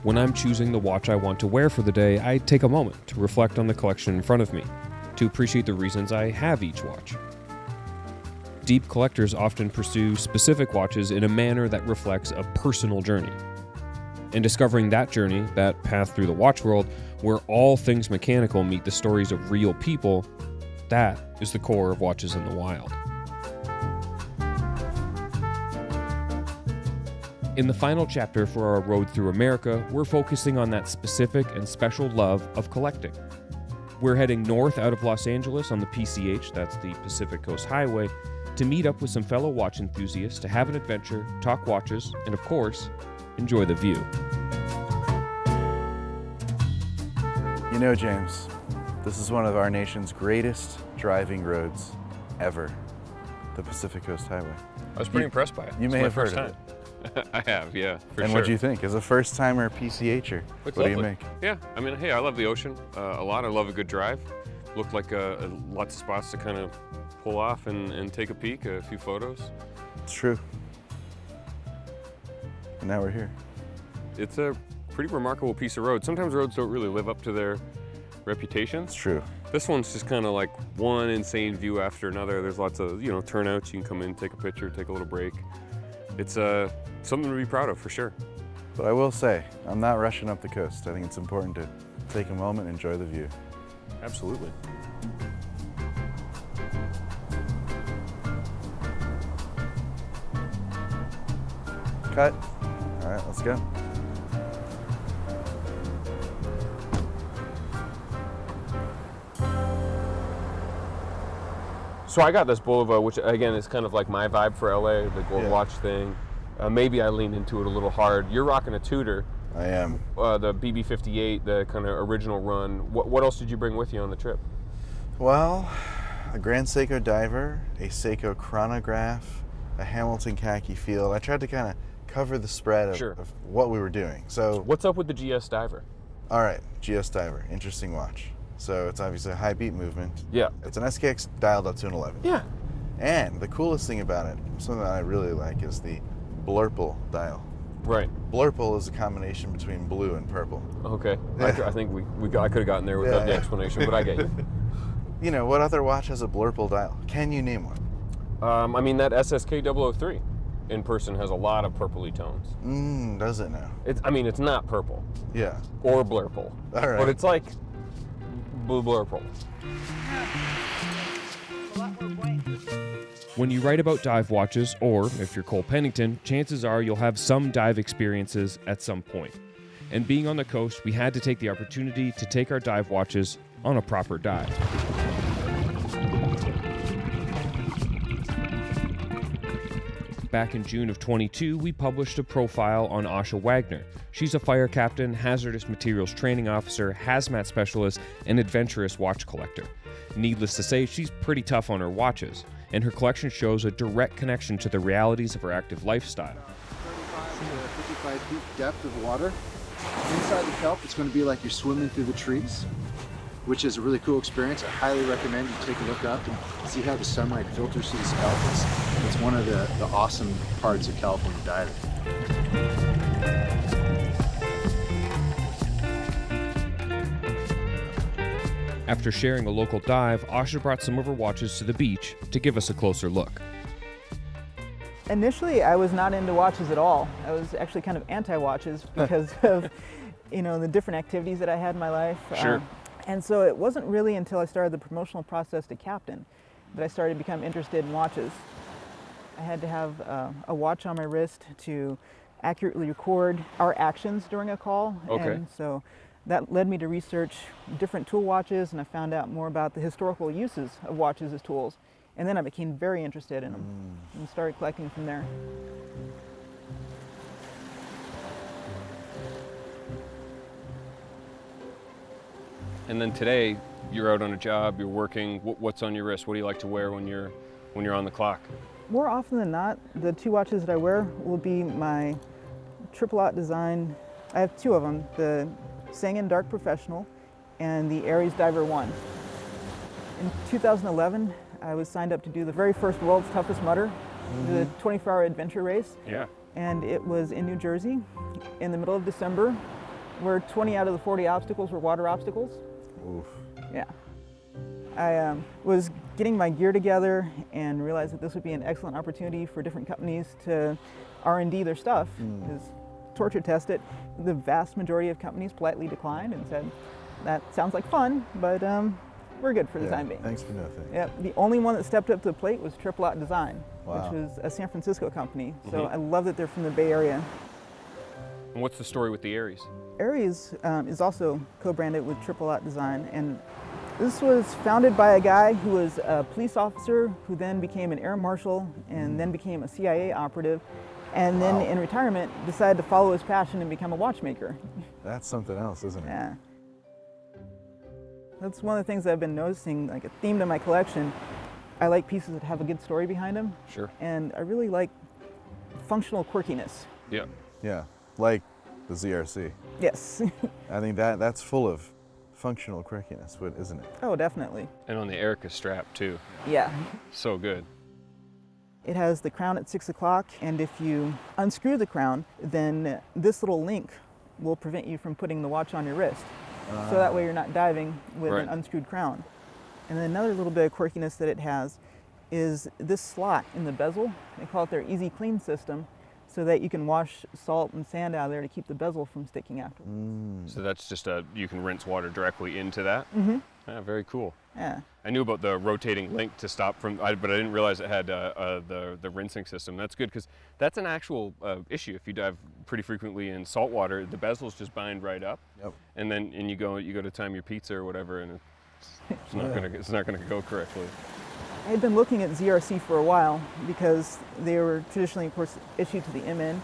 When I'm choosing the watch I want to wear for the day, I take a moment to reflect on the collection in front of me, to appreciate the reasons I have each watch. Deep collectors often pursue specific watches in a manner that reflects a personal journey. And discovering that journey, that path through the watch world, where all things mechanical meet the stories of real people, that is the core of Watches in the Wild. In the final chapter for our road through America, we're focusing on that specific and special love of collecting. We're heading north out of Los Angeles on the PCH, that's the Pacific Coast Highway, to meet up with some fellow watch enthusiasts to have an adventure, talk watches, and of course, enjoy the view. You know, James, this is one of our nation's greatest driving roads ever, the Pacific Coast Highway. I was pretty impressed by it. You may have heard of it. I have, yeah, for sure. And what do you think? As a first-timer PCHer, what do you make? Yeah, I mean, hey, I love the ocean a lot. I love a good drive. Looked like lots of spots to kind of pull off and take a peek, a few photos. It's true. And now we're here. It's a pretty remarkable piece of road. Sometimes roads don't really live up to their reputation. It's true. This one's just kind of like one insane view after another. There's lots of, turnouts. You can come in, take a picture, take a little break. It's something to be proud of, for sure. But I will say, I'm not rushing up the coast. I think it's important to take a moment and enjoy the view. Absolutely. Cut. All right, let's go. So I got this Bulova, which again is kind of like my vibe for LA, the gold watch thing. Maybe I leaned into it a little hard. You're rocking a Tudor. I am. The BB58, the kind of original run. What else did you bring with you on the trip? Well, a Grand Seiko diver, a Seiko chronograph, a Hamilton khaki field. I tried to kind of cover the spread of what we were doing. So what's up with the GS diver? All right, GS diver, interesting watch. So it's obviously a high beat movement. Yeah. It's an SKX dialed up to an 11. Yeah. And the coolest thing about it, something that I really like, is the blurple dial. Right. Blurple is a combination between blue and purple. Okay. I think I could have gotten there without the explanation, but I get you. You know, what other watch has a blurple dial? Can you name one? I mean, that SSK 003 in person has a lot of purpley tones. Does it now? It's not purple. Yeah. Or blurple. All right. But it's like blue blurple. When you write about dive watches, or if you're Cole Pennington, chances are you'll have some dive experiences at some point. And being on the coast, we had to take the opportunity to take our dive watches on a proper dive. Back in June of 22, we published a profile on Asha Wagner. She's a fire captain, hazardous materials training officer, hazmat specialist, and adventurous watch collector. Needless to say, she's pretty tough on her watches, and her collection shows a direct connection to the realities of her active lifestyle. 35 to 55 feet depth of water. Inside the kelp, it's going to be like you're swimming through the trees, which is a really cool experience. I highly recommend you take a look up and see how the sunlight filters through the kelp. It's one of the awesome parts of California diving. After sharing a local dive, Asha brought some of her watches to the beach to give us a closer look. Initially, I was not into watches at all. I was actually kind of anti-watches because of, the different activities that I had in my life. Sure. And so it wasn't really until I started the promotional process to captain that I started to become interested in watches. I had to have a watch on my wrist to accurately record our actions during a call. Okay. And so that led me to research different tool watches, and I found out more about the historical uses of watches as tools. And then I became very interested in them and started collecting from there. And then today, you're out on a job, you're working. What's on your wrist? What do you like to wear when you're on the clock? More often than not, the two watches that I wear will be my triple-aught design. I have two of them, the Sangen Dark Professional and the Aries Diver 1. In 2011, I was signed up to do the very first World's Toughest Mudder, the 24-hour adventure race. Yeah. And it was in New Jersey in the middle of December. where 20 out of the 40 obstacles were water obstacles. Oof. Yeah. I was getting my gear together and realized that this would be an excellent opportunity for different companies to R&D their stuff, is torture test it. The vast majority of companies politely declined and said, that sounds like fun, but we're good for the time being. Thanks for nothing. Yep. The only one that stepped up to the plate was Triple Design, Wow. which was a San Francisco company. So I love that they're from the Bay Area. And what's the story with the Aries? Aries is also co-branded with Triple Design, and this was founded by a guy who was a police officer who then became an air marshal and then became a CIA operative, and then in retirement decided to follow his passion and become a watchmaker. That's something else, isn't it? Yeah. That's one of the things I've been noticing, like a theme to my collection. I like pieces that have a good story behind them. Sure. And I really like functional quirkiness. Yeah. Yeah, like the ZRC. Yes. I think that's full of functional quirkiness, isn't it? Oh, definitely. And on the Erica strap too. Yeah. So good. It has the crown at 6 o'clock, and if you unscrew the crown, then this little link will prevent you from putting the watch on your wrist. So that way you're not diving with an unscrewed crown. And then another little bit of quirkiness that it has is this slot in the bezel. They call it their Easy Clean system, so that you can wash salt and sand out of there to keep the bezel from sticking afterwards. So that's just you can rinse water directly into that? Yeah, very cool. Yeah. I knew about the rotating link to stop from, but I didn't realize it had the rinsing system. That's good, because that's an actual issue. If you dive pretty frequently in salt water, the bezels just bind right up. Yep. And then you go to time your pizza or whatever, and it's not gonna go correctly. I had been looking at ZRC for a while because they were traditionally, of course, issued to the MN,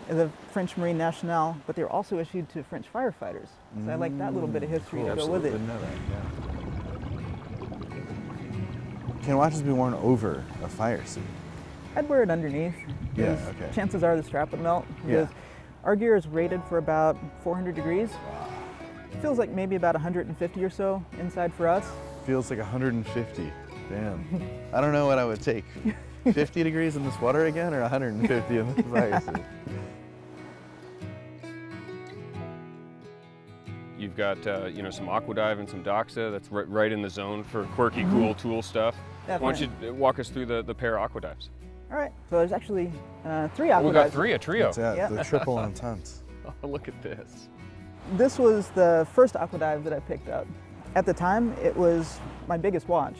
the French Marine Nationale, but they were also issued to French firefighters. So I like that little bit of history to go with it. Didn't know that, yeah. Can watches be worn over a fire suit? I'd wear it underneath. Yeah, because okay. Chances are the strap would melt. Because our gear is rated for about 400 degrees. It feels like maybe about 150 or so inside for us. Feels like 150. Damn. I don't know what I would take. 50 degrees in this water again, or 150 in the fire suit? You've got some aquadive and some doxa. That's right in the zone for quirky, cool tool stuff. Definitely. Why don't you walk us through the pair of aquadives? All right. So there's actually 3 aquadives. We got 3, a trio. Yeah, the triple entente. Oh, look at this. This was the first aquadive that I picked up. At the time, it was my biggest watch.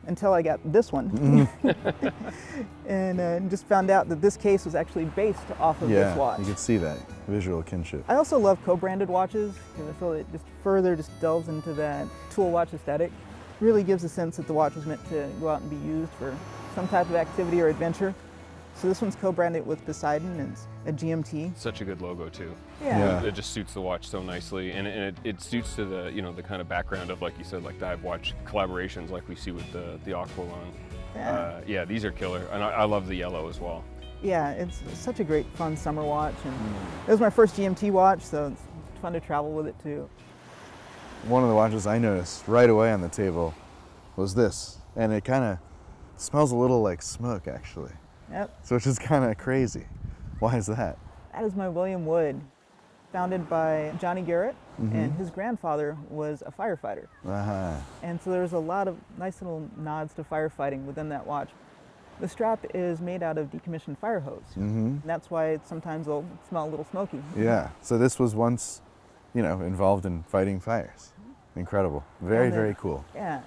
Until I got this one. And just found out that this case was actually based off of this watch. You could see that visual kinship. I also love co-branded watches because I feel it just further delves into that tool watch aesthetic. Really gives a sense that the watch was meant to go out and be used for some type of activity or adventure. So this one's co-branded with Poseidon, and it's a GMT. Such a good logo too. Yeah. It just suits the watch so nicely, and it suits to the the kind of background of, like you said, like dive watch collaborations like we see with the Aqualung. Yeah, these are killer, and I love the yellow as well. Yeah, it's such a great fun summer watch, and it was my first GMT watch, so it's fun to travel with it too. One of the watches I noticed right away on the table was this, and it kind of smells a little like smoke actually. Yep. So which is kind of crazy. Why is that? That is my William Wood, founded by Johnny Garrett, and his grandfather was a firefighter. And so there's a lot of nice little nods to firefighting within that watch. The strap is made out of decommissioned fire hose. And that's why sometimes it'll smell a little smoky. Yeah, so this was once, involved in fighting fires. Incredible. Very, very cool. Yeah.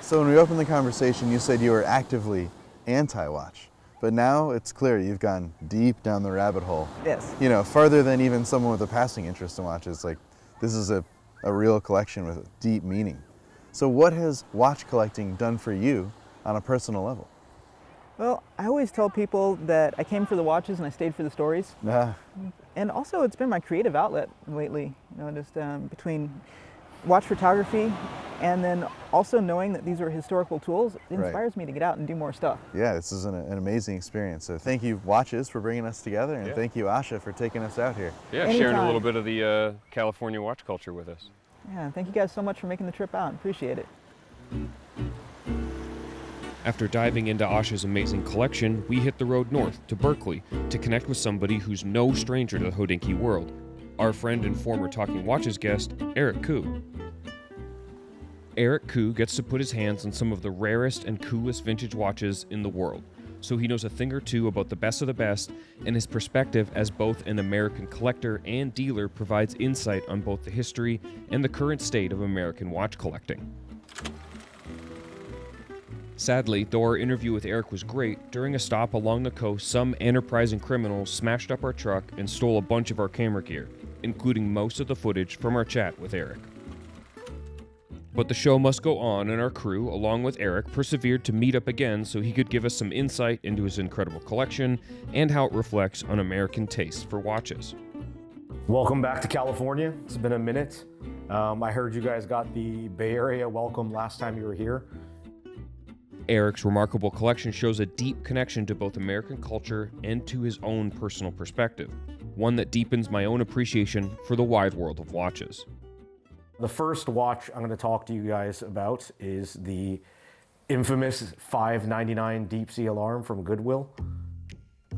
So when we opened the conversation, you said you were actively anti-watch, but now it's clear you've gone deep down the rabbit hole. Yes. Farther than even someone with a passing interest in watches. Like, this is a real collection with deep meaning. So what has watch collecting done for you on a personal level? Well, I always tell people that I came for the watches and I stayed for the stories. And also it's been my creative outlet lately, just between watch photography and then also knowing that these are historical tools, it inspires me to get out and do more stuff. Yeah, this is an amazing experience. So thank you, Watches, for bringing us together, and thank you, Asha, for taking us out here. Yeah, Anytime. Sharing a little bit of the California watch culture with us. Yeah, thank you guys so much for making the trip out. Appreciate it. After diving into Asha's amazing collection, we hit the road north to Berkeley to connect with somebody who's no stranger to the Hodinkee world, our friend and former Talking Watches guest, Eric Koo. Eric Koo gets to put his hands on some of the rarest and coolest vintage watches in the world, so he knows a thing or two about the best of the best, and his perspective as both an American collector and dealer provides insight on both the history and the current state of American watch collecting. Sadly, though our interview with Eric was great, during a stop along the coast, some enterprising criminals smashed up our truck and stole a bunch of our camera gear, including most of the footage from our chat with Eric. But the show must go on, and our crew, along with Eric, persevered to meet up again so he could give us some insight into his incredible collection and how it reflects on American taste for watches. Welcome back to California. It's been a minute. I heard you guys got the Bay Area welcome last time you were here. Eric's remarkable collection shows a deep connection to both American culture and to his own personal perspective, one that deepens my own appreciation for the wide world of watches. The first watch I'm going to talk to you guys about is the infamous $5.99 deep sea alarm from Goodwill.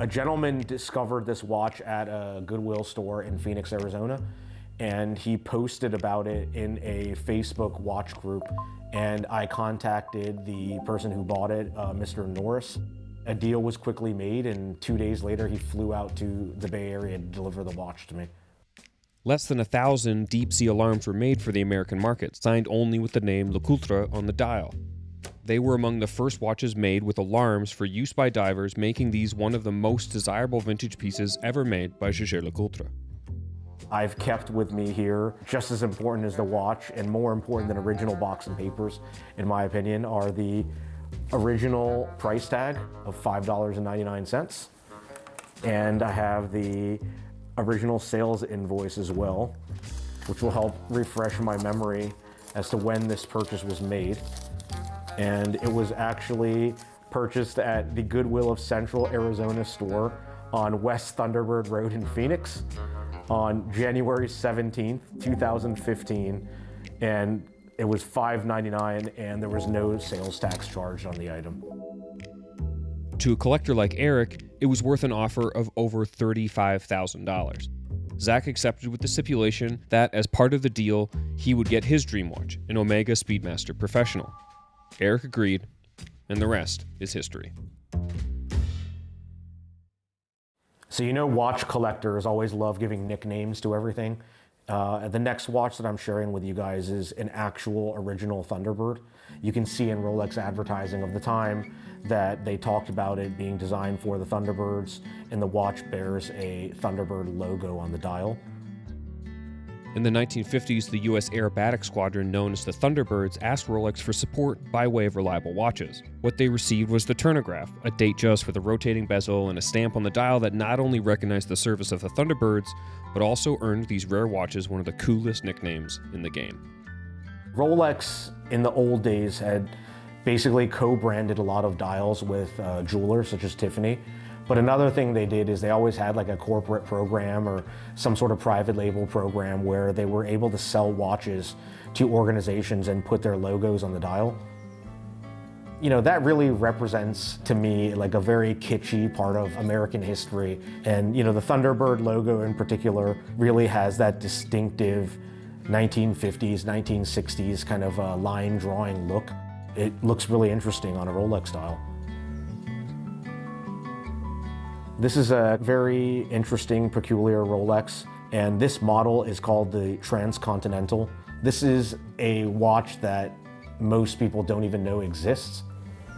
A gentleman discovered this watch at a Goodwill store in Phoenix, Arizona, and he posted about it in a Facebook watch group, and I contacted the person who bought it, Mr. Norris. A deal was quickly made, and 2 days later he flew out to the Bay Area to deliver the watch to me. Less than 1,000 deep sea alarms were made for the American market, signed only with the name Le Coultre on the dial. They were among the first watches made with alarms for use by divers, making these one of the most desirable vintage pieces ever made by Jaeger Le Coultre. I've kept with me here, just as important as the watch and more important than original box and papers, in my opinion, are the original price tag of $5.99. And I have the original sales invoice as well, which will help refresh my memory as to when this purchase was made. And it was actually purchased at the Goodwill of Central Arizona store on West Thunderbird Road in Phoenix on January 17th, 2015. And it was $5.99 and there was no sales tax charged on the item. To a collector like Eric, it was worth an offer of over $35,000. Zach accepted with the stipulation that, as part of the deal, he would get his dream watch, an Omega Speedmaster Professional. Eric agreed, and the rest is history. So you know watch collectors always love giving nicknames to everything. The next watch that I'm sharing with you guys is an actual original Thunderbird. You can see in Rolex advertising of the time that they talked about it being designed for the Thunderbirds, and the watch bears a Thunderbird logo on the dial. In the 1950s, the U.S. Aerobatic Squadron, known as the Thunderbirds, asked Rolex for support by way of reliable watches. What they received was the Turnograph, a date just with a rotating bezel and a stamp on the dial that not only recognized the service of the Thunderbirds, but also earned these rare watches one of the coolest nicknames in the game. Rolex, in the old days, had basically co-branded a lot of dials with jewelers such as Tiffany. But another thing they did is they always had like a corporate program or some sort of private label program where they were able to sell watches to organizations and put their logos on the dial. You know, that really represents to me like a very kitschy part of American history. And you know, the Thunderbird logo in particular really has that distinctive 1950s, 1960s kind of line drawing look. It looks really interesting on a Rolex dial. This is a very interesting, peculiar Rolex, and this model is called the Transcontinental. This is a watch that most people don't even know exists.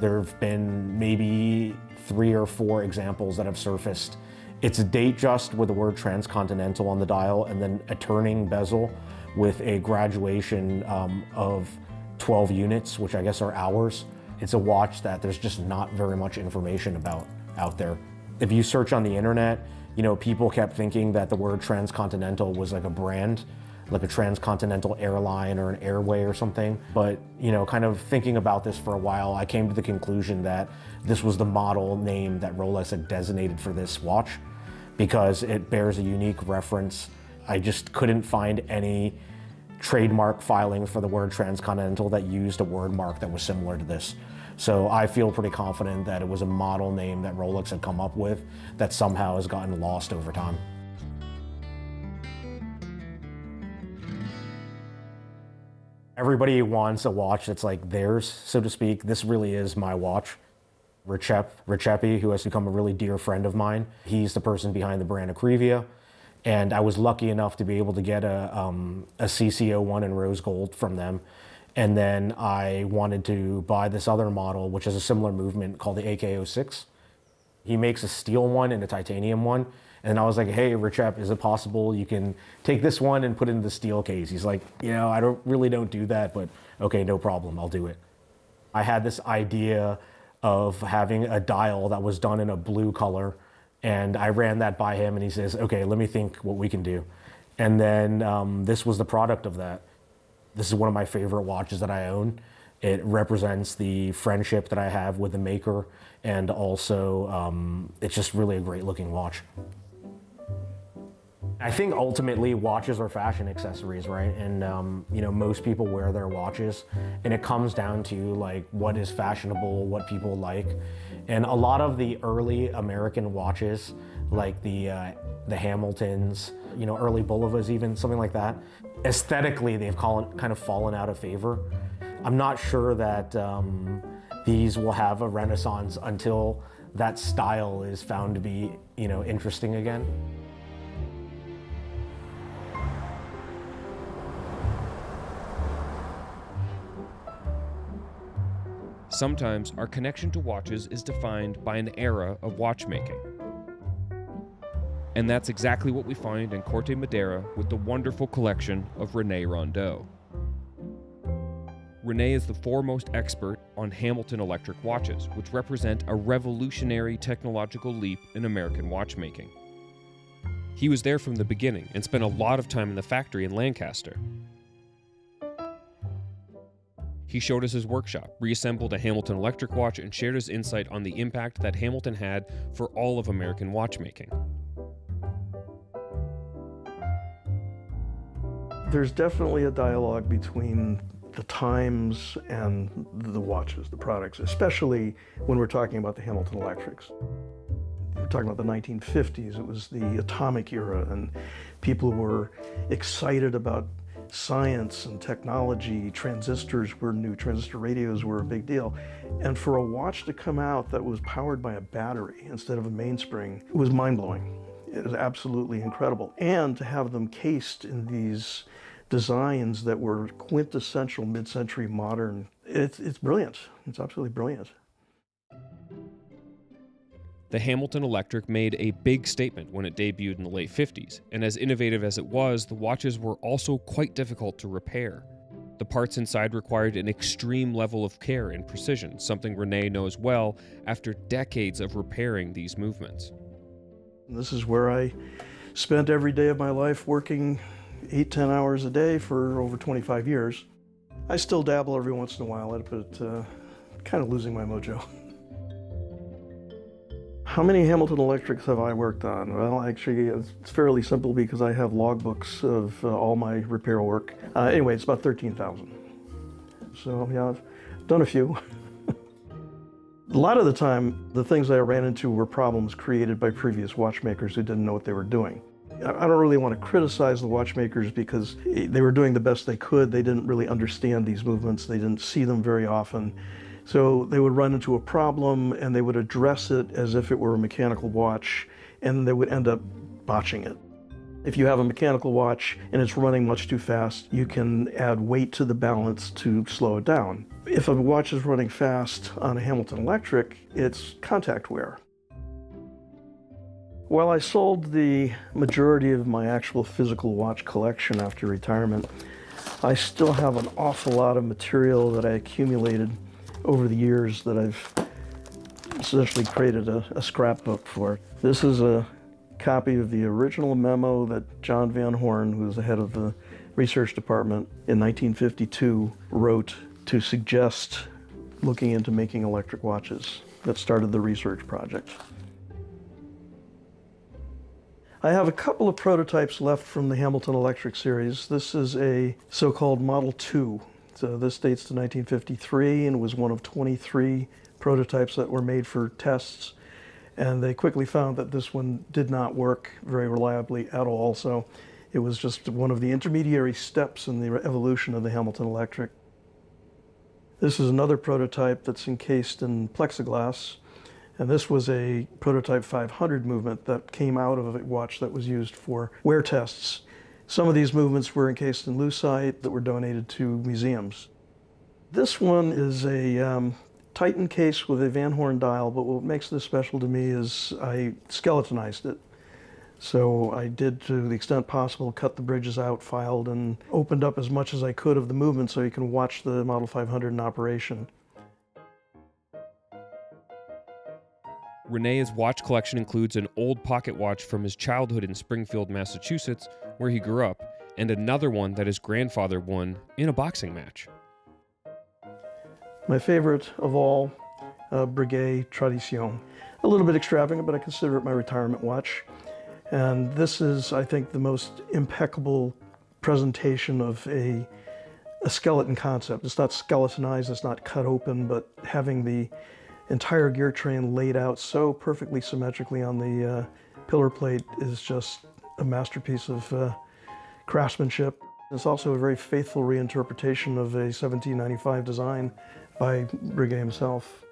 There have been maybe 3 or 4 examples that have surfaced. It's a date just with the word Transcontinental on the dial, and then a turning bezel with a graduation of 12 units, which I guess are hours. It's a watch that there's just not very much information about out there. If you search on the internet, you know, people kept thinking that the word Transcontinental was like a brand, like a transcontinental airline or an airway or something. But, you know, kind of thinking about this for a while, I came to the conclusion that this was the model name that Rolex had designated for this watch because it bears a unique reference. I just couldn't find any trademark filing for the word Transcontinental that used a word mark that was similar to this. So I feel pretty confident that it was a model name that Rolex had come up with that somehow has gotten lost over time. Everybody wants a watch that's like theirs, so to speak. This really is my watch. Recepi, who has become a really dear friend of mine, he's the person behind the brand Acrivia. And I was lucky enough to be able to get a CC01 in rose gold from them. And then I wanted to buy this other model, which is a similar movement, called the AK06. He makes a steel one and a titanium one. And I was like, hey, Recep, is it possible you can take this one and put it in the steel case? He's like, you know, I don't do that, but okay, no problem, I'll do it. I had this idea of having a dial that was done in a blue color, and I ran that by him, and he says, okay, let me think what we can do. And then this was the product of that. This is one of my favorite watches that I own. It represents the friendship that I have with the maker, and also it's just really a great looking watch. I think ultimately watches are fashion accessories, right? And you know, most people wear their watches, and it comes down to like what is fashionable, what people like. And a lot of the early American watches, like the Hamiltons, you know, early Bulivas, even something like that, aesthetically they've kind of fallen out of favor. I'm not sure that these will have a renaissance until that style is found to be, you know, interesting again. Sometimes our connection to watches is defined by an era of watchmaking. And that's exactly what we find in Corte Madera with the wonderful collection of René Rondeau. René is the foremost expert on Hamilton electric watches, which represent a revolutionary technological leap in American watchmaking. He was there from the beginning and spent a lot of time in the factory in Lancaster. He showed us his workshop, reassembled a Hamilton electric watch, and shared his insight on the impact that Hamilton had for all of American watchmaking. There's definitely a dialogue between the times and the watches, the products, especially when we're talking about the Hamilton electrics. We're talking about the 1950s. It was the atomic era, and people were excited about science and technology. Transistors were new, transistor radios were a big deal. And for a watch to come out that was powered by a battery instead of a mainspring, it was mind-blowing. It was absolutely incredible. And to have them cased in these designs that were quintessential mid-century modern, it's brilliant. It's absolutely brilliant. The Hamilton Electric made a big statement when it debuted in the late 50s, and as innovative as it was, the watches were also quite difficult to repair. The parts inside required an extreme level of care and precision, something René knows well after decades of repairing these movements. This is where I spent every day of my life working 8-10 hours a day for over 25 years. I still dabble every once in a while at it, but kind of losing my mojo. How many Hamilton Electrics have I worked on? Well, actually, it's fairly simple because I have logbooks of all my repair work. Anyway, it's about 13,000. So, yeah, I've done a few. A lot of the time, the things I ran into were problems created by previous watchmakers who didn't know what they were doing. I don't really want to criticize the watchmakers because they were doing the best they could. They didn't really understand these movements. They didn't see them very often. So they would run into a problem and they would address it as if it were a mechanical watch, and they would end up botching it. If you have a mechanical watch and it's running much too fast, you can add weight to the balance to slow it down. If a watch is running fast on a Hamilton Electric, it's contact wear. While I sold the majority of my actual physical watch collection after retirement, I still have an awful lot of material that I accumulated over the years that I've essentially created a scrapbook for. This is a copy of the original memo that John Van Horn, who was the head of the research department in 1952, wrote to suggest looking into making electric watches. That started the research project. I have a couple of prototypes left from the Hamilton Electric series. This is a so-called Model 2. So this dates to 1953 and was one of 23 prototypes that were made for tests. And they quickly found that this one did not work very reliably at all. So It was just one of the intermediary steps in the evolution of the Hamilton Electric. This is another prototype that's encased in plexiglass, and this was a prototype 500 movement that came out of a watch that was used for wear tests. Some of these movements were encased in lucite that were donated to museums. This one is a Titan case with a Van Horn dial, but what makes this special to me is I skeletonized it. So I did, to the extent possible, cut the bridges out, filed, and opened up as much as I could of the movement so you can watch the Model 500 in operation. Rene's watch collection includes an old pocket watch from his childhood in Springfield, Massachusetts, where he grew up, and another one that his grandfather won in a boxing match. My favorite of all, Breguet Tradition. A little bit extravagant, but I consider it my retirement watch. And this is, I think, the most impeccable presentation of a skeleton concept. It's not skeletonized, it's not cut open, but having the entire gear train laid out so perfectly symmetrically on the pillar plate is just a masterpiece of craftsmanship. It's also a very faithful reinterpretation of a 1795 design by Breguet himself.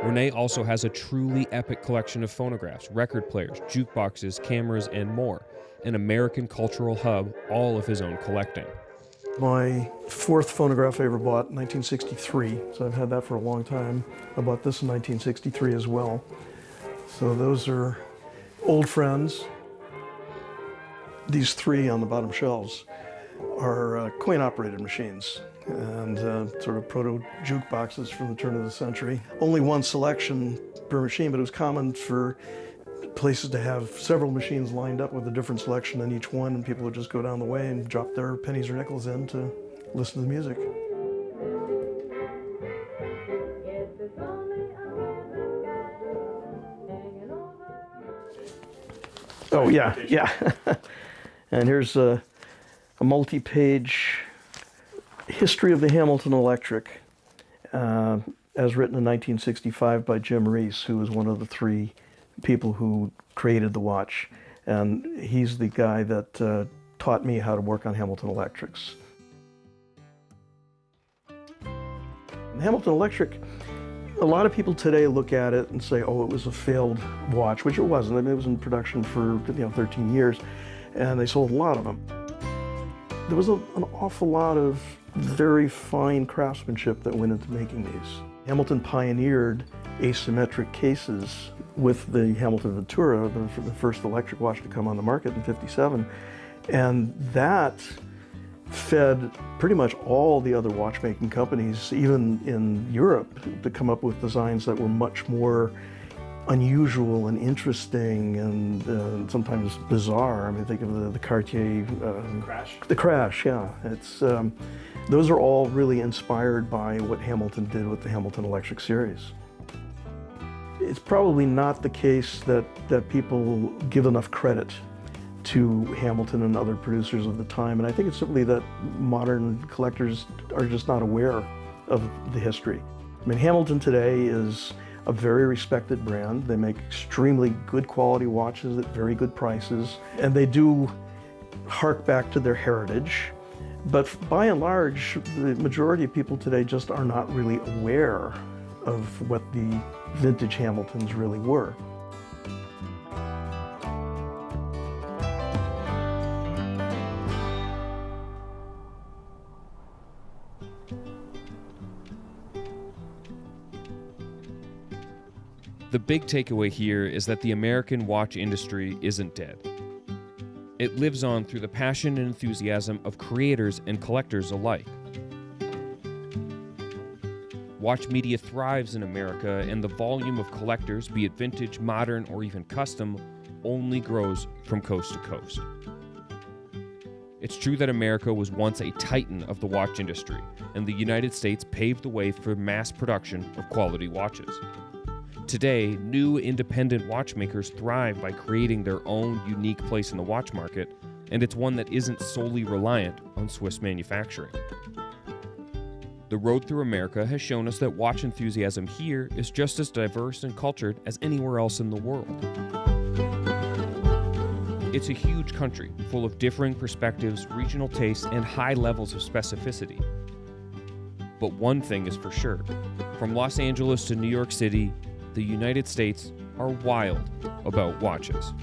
Rene also has a truly epic collection of phonographs, record players, jukeboxes, cameras, and more. An American cultural hub, all of his own collecting. My fourth phonograph I ever bought, 1963, so I've had that for a long time. I bought this in 1963 as well. So those are old friends. These three on the bottom shelves are coin-operated machines and sort of proto-jukeboxes from the turn of the century. Only one selection per machine, but it was common for places to have several machines lined up with a different selection in each one, and people would just go down the way and drop their pennies or nickels in to listen to the music. Oh, yeah, yeah. And here's a multi-page history of the Hamilton Electric, as written in 1965 by Jim Reese, who was one of the three people who created the watch. And he's the guy that taught me how to work on Hamilton Electrics. The Hamilton Electric, a lot of people today look at it and say, oh, it was a failed watch, which it wasn't. I mean, it was in production for 13 years, and they sold a lot of them. There was an awful lot of very fine craftsmanship that went into making these. Hamilton pioneered asymmetric cases with the Hamilton Ventura, the first electric watch to come on the market in '57, and that fed pretty much all the other watchmaking companies, even in Europe, to come up with designs that were much more unusual and interesting and sometimes bizarre. I mean, think of the Cartier Crash. The Crash, yeah. It's those are all really inspired by what Hamilton did with the Hamilton Electric series. It's probably not the case that people give enough credit to Hamilton and other producers of the time, and I think it's simply that modern collectors are just not aware of the history. I mean, Hamilton today is a very respected brand. They make extremely good quality watches at very good prices, and they do hark back to their heritage. But by and large, the majority of people today just are not really aware of what the vintage Hamiltons really were. The big takeaway here is that the American watch industry isn't dead. It lives on through the passion and enthusiasm of creators and collectors alike. Watch media thrives in America, and the volume of collectors, be it vintage, modern, or even custom, only grows from coast to coast. It's true that America was once a titan of the watch industry, and the United States paved the way for mass production of quality watches. Today, new independent watchmakers thrive by creating their own unique place in the watch market, and it's one that isn't solely reliant on Swiss manufacturing. The road through America has shown us that watch enthusiasm here is just as diverse and cultured as anywhere else in the world. It's a huge country full of differing perspectives, regional tastes, and high levels of specificity. But one thing is for sure, from Los Angeles to New York City, the United States are wild about watches.